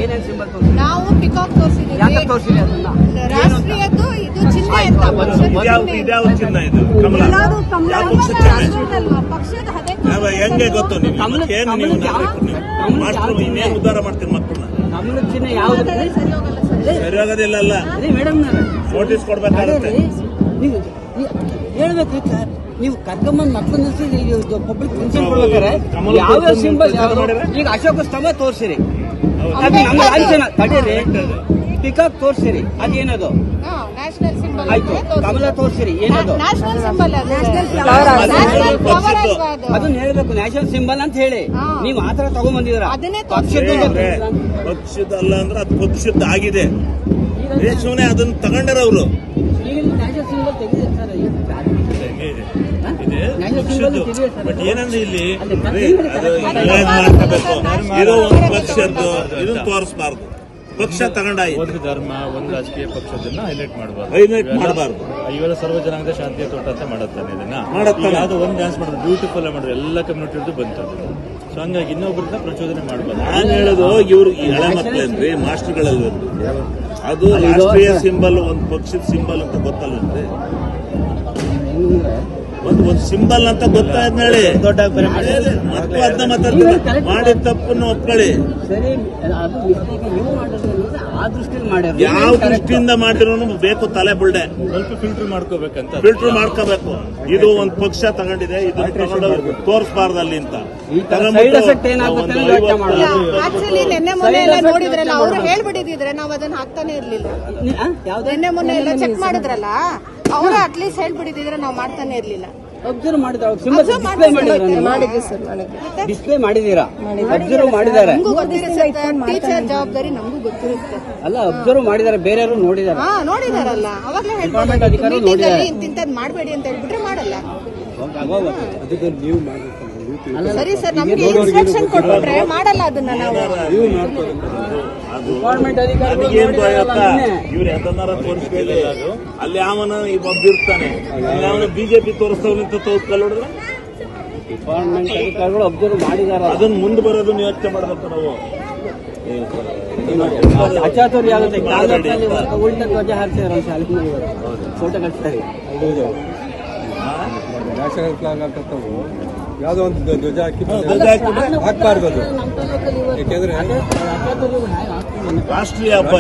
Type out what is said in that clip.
ಏನೇನು ಸಿಂಬಲ್ ತೋರಿಸಿ? ನಾವು ಪಿಕಾಕ್ ತೋರಿಸಿದ್ದೀವಿ. ಯಾಕೆ ತೋರಿಸಿರಿ ಅದನ್ನ? ರಾಷ್ಟ್ರೀಯದ್ದು ಇದು ಚಿಹ್ನೆ ಅಂತ. ಇದ್ಯಾವ ಚಿಹ್ನ ಇದು? ಕಮಲ. ಪಕ್ಷದ ಹೆಂಗೆ ಗೊತ್ತು ನಿಮ್ಗೆ? ಏನು ನೀವು ಮಾಸ್ಟರ್ ಇನ್ನೇನು ಉದ್ಧಾರ ಮಾಡ್ತೀರಿ ಮಕ್ಕಳನ್ನ? ಕಮಲದ ಚಿಹ್ನೆ ಯಾವ್ದು? ಸರಿಯಾಗೋದಿಲ್ಲ ಅಲ್ಲ ಮೇಡಮ್, ನೋಟಿಸ್ ಕೊಡ್ಬೇಕಾಗುತ್ತೆ. ನೀವು ಹೇಳ್ಬೇಕು ಸರ್, ನೀವು ಕರ್ಕೊಂಬಂದ್ ಮಕ್ಕಳು ನಿಲ್ಸಿ ಪಬ್ಲಿಕ್ ಫಂಕ್ಷನ್ ಕೊಡ್ಬೇಕಾರೆ ಯಾವ್ಯಾವ ಸಿಂಬಲ್ ಈಗ ಅಶೋಕ ಸ್ತಂಭ ತೋರಿಸಿರಿ, ಅದು ನಮ್ಮ ಲಾಂಛನ ತಡೀರಿ. ಪಿಕಾಕ್ ತೋರಿಸಿರಿ, ಅದೇನದು? National symbol. ಆಯ್ತು, ಕಮಲ ತೋರಿಸಿರಿ, ಏನದು? National symbol. ಅದನ್ನ ಹೇಳ್ಬೇಕು, ನ್ಯಾಷನಲ್ ಸಿಂಬಲ್ ಅಂತ ಹೇಳಿ. ನೀವು ಆತರ ತಗೊಂಡ್ಬಂದಿದ್ರ ಪಕ್ಷದಲ್ಲ ಅಂದ್ರೆ ಅದು ಪಕ್ಷದ ಆಗಿದೆ. ಸುಮ್ಮನೆ ಅದನ್ನ ತಗೊಂಡಾರ ಅವರು. ನ್ಯಾಷನಲ್ ಸಿಂಬಲ್ ತೆಗೆದಿದೆ ಸರ್, ಬಟ್ ಏನಂದ್ರೆ ಇಲ್ಲಿ ಮಾಡ್ಕೋಬೇಕು, ಇರೋ ಒಂದು ಪಕ್ಷದ್ದು ಇದನ್ನ ತೋರಿಸಬಾರ್ದು. ಪಕ್ಷ ತಗೊಂಡಾಯಿ ಒಂದು ಧರ್ಮ, ಒಂದು ರಾಜಕೀಯ ಪಕ್ಷದನ್ನ ಹೈಲೈಟ್ ಮಾಡಬಾರ್ದು. ಇವೆಲ್ಲ ಸರ್ವ ಜನಾಂಗದ ಶಾಂತಿಯ ತೋಟ ಅಂತ ಮಾಡುತ್ತಾನೆ. ಇದನ್ನ ಯಾವ್ದೋ ಒಂದು ಡ್ಯಾನ್ಸ್ ಮಾಡಿದ್ರು, ಬ್ಯೂಟಿಫುಲ್ ಮಾಡಿದ್ರು, ಎಲ್ಲ ಕಮ್ಯುನಿಟಿ ಬಂತು. ಸೊ ಹಂಗಾಗಿ ಇನ್ನೊಬ್ಬರನ್ನ ಪ್ರಚೋದನೆ ಮಾಡಬಾರ್ದು. ನಾನು ಹೇಳೋದು ಇವ್ರು ಎಳೆ ಮಕ್ಕಳೇನ್ರಿ, ಮಾಸ್ಟರ್ಗಳಲ್ಲಿ ಅದು ರಾಷ್ಟ್ರೀಯ ಸಿಂಬಲ್, ಒಂದು ಪಕ್ಷದ ಸಿಂಬಲ್ ಅಂತ ಗೊತ್ತಲ್ವೇನ್ರಿ? ಒಂದು ಸಿಂಬಲ್ ಅಂತ ಗೊತ್ತಾದ್ಮೇಲೆ ದೊಡ್ಡ ಅದನ್ನ ಮಾತಾಡ್ತಾರೆ. ಮಾಡಿದ ತಪ್ಪನ್ನು ಒಪ್ಕೊಳ್ಳಿ. ಯಾವ ದೃಷ್ಟಿಯಿಂದ ಮಾಡಿರೋನು ಬೇಕು ತಲೆ ಬುಲ್ಡೆ. ಸ್ವಲ್ಪ ಫಿಲ್ಟರ್ ಮಾಡ್ಕೋಬೇಕಂತ. ಫಿಲ್ಟರ್ ಮಾಡ್ಕೋಬೇಕು. ಇದು ಒಂದು ಪಕ್ಷ ತಗೊಂಡಿದೆ, ಇದನ್ನ ತಗೊಂಡು ತೋರಿಸಬಾರ್ದು ಅಲ್ಲಿ ಅಂತ. ಆಕ್ಚುಲಿ ನಿನ್ನೆ ಮೊನ್ನೆ ಎಲ್ಲ ನೋಡಿದ್ರಲ್ಲ, ಅವ್ರು ಹೇಳ್ಬಿಟ್ಟಿದ್ರೆ ನಾವು ಅದನ್ನ ಹಾಕ್ತಾನೆ ಇರ್ಲಿಲ್ಲ. ನಿನ್ನೆ ಮೊನ್ನೆ ಎಲ್ಲ ಚೆಕ್ ಮಾಡಿದ್ರಲ್ಲ, ಅವರು ಅಟ್ಲೀಸ್ಟ್ ಹೇಳ್ಬಿಟ್ಟಿದ್ರೆ ನಾವು ಮಾಡ್ತಾನೆ ಇರ್ಲಿಲ್ಲ. ಅಬ್ಸರ್ವ್ ಡಿಸ್ಪ್ಲೇ ಮಾಡಿದೀರಾ? ಅಬ್ಸರ್ವ್ ಮಾಡಿದ್ದಾರೆ. ಟೀಚರ್ ಜವಾಬ್ದಾರಿ ನಮಗೂ ಗೊತ್ತಿರುತ್ತೆ ಅಲ್ಲ, ಅಬ್ಸರ್ವ್ ಮಾಡಿದ್ದಾರೆ, ಬೇರೆಯವರು ನೋಡಿದ್ದಾರೆ. ನೋಡಿದಾರಲ್ಲ, ಅವಾಗಲೇ ಹೇಳ್ತಾರೆ ಇಂತಿಂತದ್ ಮಾಡ್ಬೇಡಿ ಅಂತ ಹೇಳ್ಬಿಟ್ರೆ ಮಾಡಲ್ಲ. ಸರಿ ಸರ್, ನಮ್ಗೆ ಇನ್ಸ್ಟ್ರಕ್ಷನ್ ಕೊಟ್ಬಿಟ್ರೆ ಮಾಡಲ್ಲ ಅದನ್ನ ನಾವು. ಡಿಪಾರ್ಟ್ಮೆಂಟ್ ಅಧಿಕಾರಿಗಳು ಇವ್ರು ಯಾವ್ದನ್ನಾರ ತೋರಿಸ್ಬೇಕು. ಅಲ್ಲಿ ಅವನ ಒಬ್ಬಿರ್ತಾನೆ, ಅವನ ಬಿಜೆಪಿ ತೋರಿಸ್ತವ್ರು ಅಂತ ತೋರಿಸ್ಕೊಳ್ಳೋದ್ರೆ ಡಿಪಾರ್ಟ್ಮೆಂಟ್ ಅಧಿಕಾರಿಗಳು ಅಬ್ಸರ್ವ್ ಮಾಡಿದಾರ. ಅದನ್ನ ಮುಂದೆ ಬರೋದನ್ನ ಯೋಚನೆ ಮಾಡ್ಬೇಕು ನಾವು. ಅಚಾತುರ್ಯ ಆಗುತ್ತೆ. ಉಲ್ಟ ಧ್ವಜ ಹಾರಿಸಿದಾರೆ, ಶಾಲೆ ಫೋಟೋ ಕಳಿಸ್ತಾರೆ. ನ್ಯಾಷನಲ್ ಫ್ಲಾಗ್ ಹಾಕತ್ತವು ಯಾವ್ದೋ ಒಂದು ಧ್ವಜ ಹಾಕಿ ಹಾಕ್ಬಾರ್ದು. ಅದು ಯಾಕೆಂದ್ರೆ ರಾಷ್ಟ್ರೀಯ ಹಬ್ಬ.